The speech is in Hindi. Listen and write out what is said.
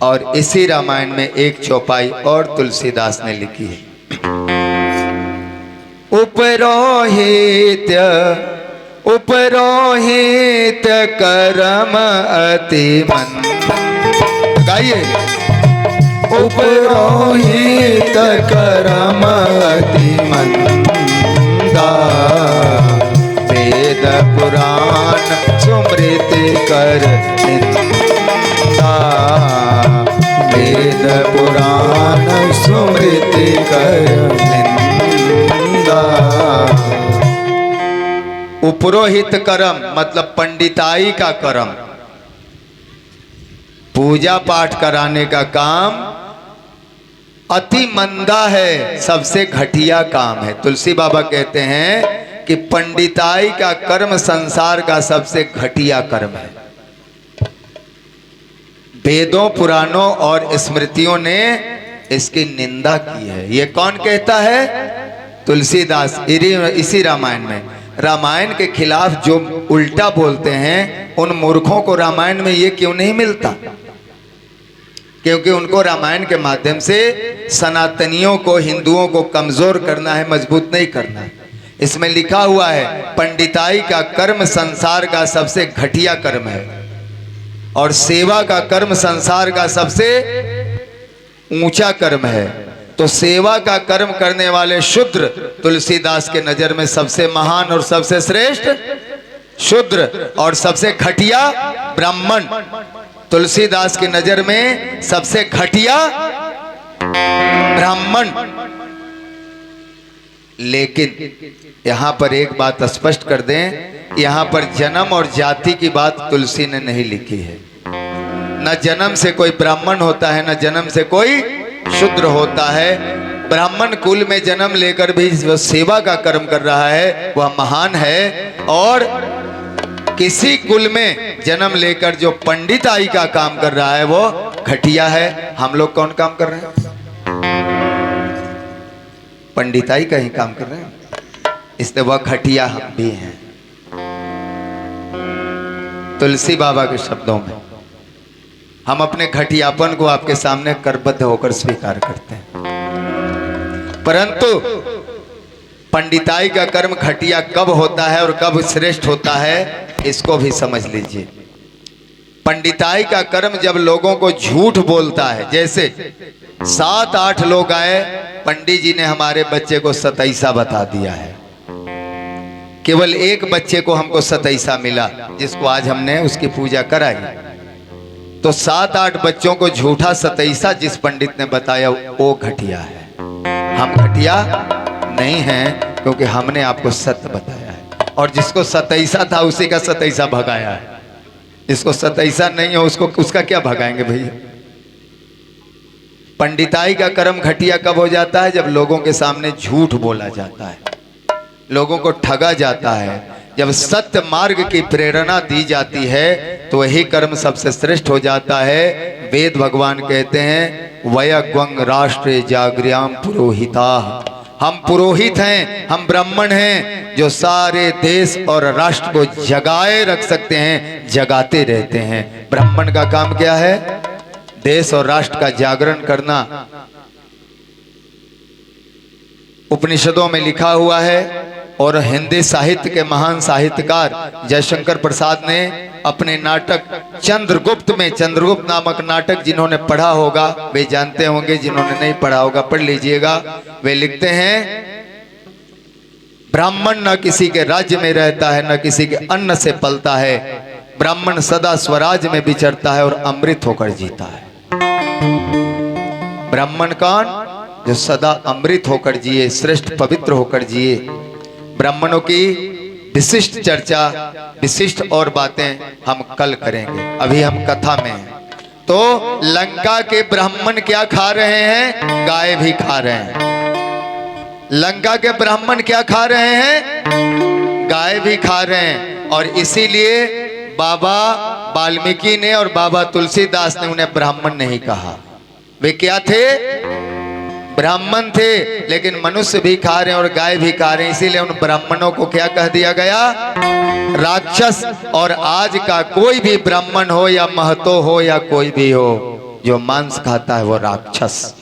और इसी रामायण में एक चौपाई और तुलसीदास ने लिखी है। उपरोहित उपरोहित करम अति मंद। गाइए। उपरोहित करम अति मंदा, वेद पुराण सुमृति कर निंदा, वेद पुराण सुमृति कर निंदा। उपरोहित कर्म मतलब पंडिताई का कर्म, पूजा पाठ कराने का काम अति मंदा है, सबसे घटिया काम है। तुलसी बाबा कहते हैं कि पंडिताई का कर्म संसार का सबसे घटिया कर्म है। वेदों पुराणों और स्मृतियों ने इसकी निंदा की है। ये कौन कहता है? तुलसीदास। इसी रामायण में, रामायण के खिलाफ जो उल्टा बोलते हैं उन मूर्खों को रामायण में ये क्यों नहीं मिलता? क्योंकि उनको रामायण के माध्यम से सनातनियों को, हिंदुओं को कमजोर करना है, मजबूत नहीं करना है। इसमें लिखा हुआ है पंडिताई का कर्म संसार का सबसे घटिया कर्म है और सेवा का कर्म संसार का सबसे ऊंचा कर्म है। तो सेवा का कर्म करने वाले शूद्र तुलसीदास के नजर में सबसे महान और सबसे श्रेष्ठ शूद्र, और सबसे घटिया ब्राह्मण। तुलसीदास की नजर में सबसे घटिया ब्राह्मण। लेकिन यहां पर एक बात स्पष्ट कर दें, यहां पर जन्म और जाति की बात तुलसी ने नहीं लिखी है। न जन्म से कोई ब्राह्मण होता है, न जन्म से कोई शूद्र होता है। ब्राह्मण कुल में जन्म लेकर भी जो सेवा का कर्म कर रहा है वह महान है, और किसी कुल में जन्म लेकर जो पंडिताई का काम कर रहा है वो घटिया है। हम लोग कौन काम कर रहे हैं? पंडिताई का ही काम कर रहे हैं, इसलिए वह घटिया हम भी हैं। तुलसी बाबा के शब्दों में हम अपने घटियापन को आपके सामने करबद्ध होकर स्वीकार करते हैं। परंतु पंडिताई का कर्म घटिया कब होता है और कब श्रेष्ठ होता है, इसको भी समझ लीजिए। पंडिताई का कर्म जब लोगों को झूठ बोलता है, जैसे 7-8 लोग आए, पंडित जी ने हमारे बच्चे को सतैसा बता दिया है, केवल एक बच्चे को हमको सतैसा मिला जिसको आज हमने उसकी पूजा कराई, तो 7-8 बच्चों को झूठा सतैसा जिस पंडित ने बताया वो घटिया है। हम घटिया नहीं हैं क्योंकि हमने आपको सत्य बताया है, और जिसको सतैसा था उसी का सतैसा भगाया है। जिसको सतैसा नहीं हो उसका क्या भगाएंगे भैया? पंडिताई का कर्म घटिया कब हो जाता है? जब लोगों के सामने झूठ बोला जाता है, लोगों को ठगा जाता है। जब सत्य मार्ग की प्रेरणा दी जाती है तो वही कर्म सबसे श्रेष्ठ हो जाता है। वेद भगवान कहते हैं वयग्वंग राष्ट्रे जागृयाम पुरोहिता। हम पुरोहित हैं, हम ब्राह्मण हैं जो सारे देश और राष्ट्र को जगाए रख सकते हैं, जगाते रहते हैं। ब्राह्मण का काम क्या है? देश और राष्ट्र का जागरण करना। उपनिषदों में लिखा हुआ है, और हिंदी साहित्य के महान साहित्यकार जयशंकर प्रसाद ने अपने नाटक चंद्रगुप्त में, चंद्रगुप्त नामक नाटक जिन्होंने पढ़ा होगा वे जानते होंगे, जिन्होंने नहीं पढ़ा होगा पढ़ लीजिएगा। वे लिखते हैं ब्राह्मण न किसी के राज्य में रहता है, न किसी के अन्न से पलता है। ब्राह्मण सदा स्वराज में विचरता है और अमृत होकर जीता है। ब्राह्मण कौन? जो सदा अमृत होकर जिए, श्रेष्ठ पवित्र होकर जिए। ब्राह्मणों की विशिष्ट चर्चा, विशिष्ट और बातें हम कल करेंगे, अभी हम कथा में हैं। तो लंका के ब्राह्मण क्या खा रहे हैं? गाय भी खा रहे हैं। लंका के ब्राह्मण क्या खा रहे हैं? गाय भी खा रहे हैं। और इसीलिए बाबा वाल्मीकि ने और बाबा तुलसीदास ने उन्हें ब्राह्मण नहीं कहा। वे क्या थे? ब्राह्मण थे, लेकिन मनुष्य भी खा रहे हैं और गाय भी खा रहे हैं, इसीलिए उन ब्राह्मणों को क्या कह दिया गया? राक्षस। और आज का कोई भी ब्राह्मण हो या महतो हो या कोई भी हो, जो मांस खाता है वो राक्षस।